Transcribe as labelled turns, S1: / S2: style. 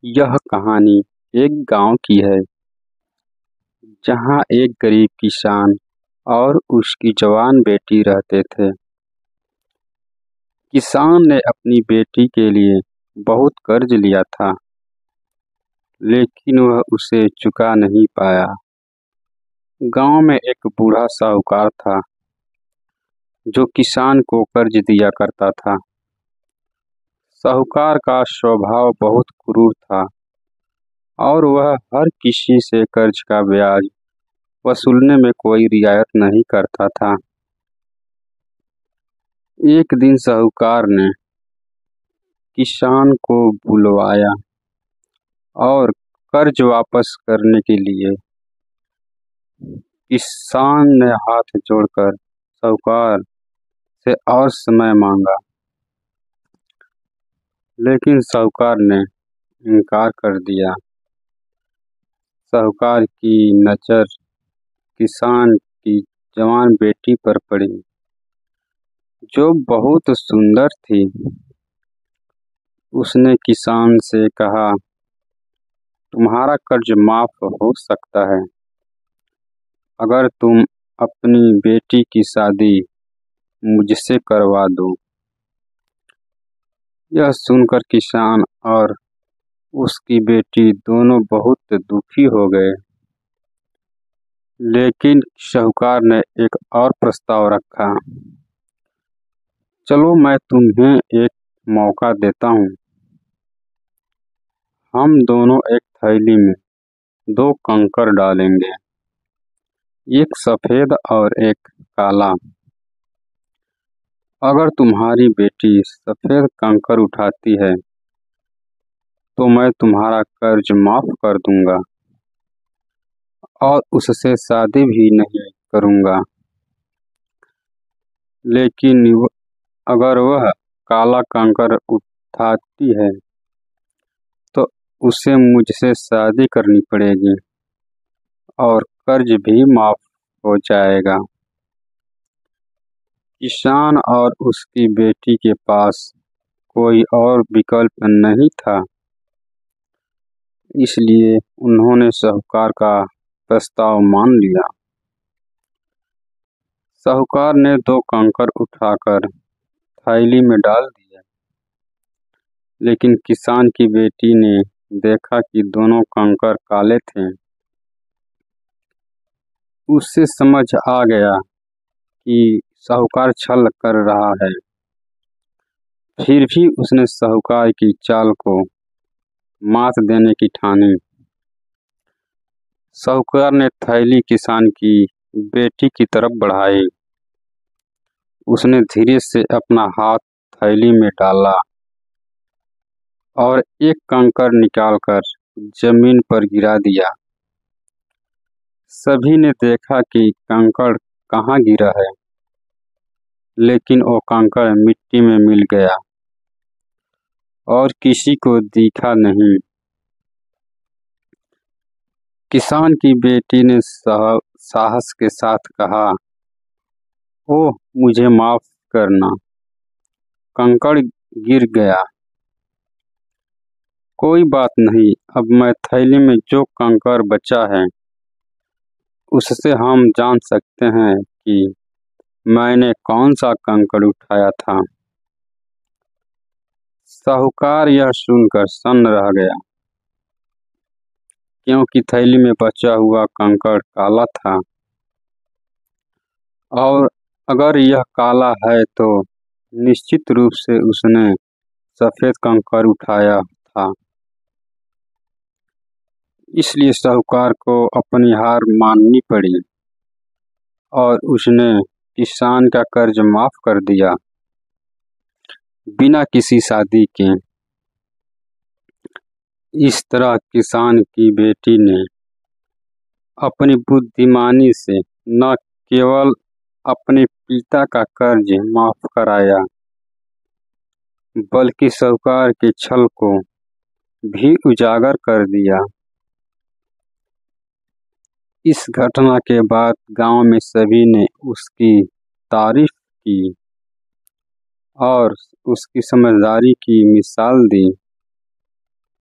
S1: यह कहानी एक गांव की है जहां एक गरीब किसान और उसकी जवान बेटी रहते थे। किसान ने अपनी बेटी के लिए बहुत कर्ज लिया था, लेकिन वह उसे चुका नहीं पाया। गांव में एक बूढ़ा साहूकार था जो किसान को कर्ज दिया करता था। साहूकार का स्वभाव बहुत क्रूर था और वह हर किसी से कर्ज का ब्याज वसूलने में कोई रियायत नहीं करता था। एक दिन साहूकार ने किसान को बुलवाया और कर्ज वापस करने के लिए किसान ने हाथ जोड़कर साहूकार से और समय मांगा, लेकिन साहूकार ने इनकार कर दिया। साहूकार की नज़र किसान की जवान बेटी पर पड़ी, जो बहुत सुंदर थी। उसने किसान से कहा, तुम्हारा कर्ज माफ हो सकता है अगर तुम अपनी बेटी की शादी मुझसे करवा दो। यह सुनकर किसान और उसकी बेटी दोनों बहुत दुखी हो गए, लेकिन साहूकार ने एक और प्रस्ताव रखा। चलो, मैं तुम्हें एक मौका देता हूँ। हम दोनों एक थैली में 2 कंकड़ डालेंगे, एक सफ़ेद और एक काला। अगर तुम्हारी बेटी सफ़ेद कंकड़ उठाती है तो मैं तुम्हारा कर्ज माफ कर दूंगा और उससे शादी भी नहीं करूंगा। लेकिन अगर वह काला कंकड़ उठाती है तो उसे मुझसे शादी करनी पड़ेगी और कर्ज भी माफ हो जाएगा। किसान और उसकी बेटी के पास कोई और विकल्प नहीं था, इसलिए उन्होंने साहूकार का प्रस्ताव मान लिया। साहूकार ने 2 कंकड़ उठाकर थैली में डाल दिए, लेकिन किसान की बेटी ने देखा कि दोनों कंकड़ काले थे। उसे समझ आ गया कि साहूकार छल कर रहा है। फिर भी उसने साहूकार की चाल को मात देने की ठानी। साहूकार ने थैली किसान की बेटी की तरफ बढ़ाई। उसने धीरे से अपना हाथ थैली में डाला और एक कंकड़ निकालकर जमीन पर गिरा दिया। सभी ने देखा कि कंकड़ कहाँ गिरा है, लेकिन वो कंकड़ मिट्टी में मिल गया और किसी को दिखा नहीं। किसान की बेटी ने साहस के साथ कहा, ओह, मुझे माफ करना, कंकड़ गिर गया। कोई बात नहीं, अब मैं थैली में जो कंकड़ बचा है उससे हम जान सकते हैं कि मैंने कौन सा कंकड़ उठाया था। साहूकार यह सुनकर सन्न रह गया, क्योंकि थैली में बचा हुआ कंकड़ काला था और अगर यह काला है तो निश्चित रूप से उसने सफ़ेद कंकड़ उठाया था। इसलिए साहूकार को अपनी हार माननी पड़ी और उसने किसान का कर्ज माफ कर दिया, बिना किसी शादी के। इस तरह किसान की बेटी ने अपनी बुद्धिमानी से न केवल अपने पिता का कर्ज माफ कराया, बल्कि साहूकार के छल को भी उजागर कर दिया। इस घटना के बाद गांव में सभी ने उसकी तारीफ की और उसकी समझदारी की मिसाल दी।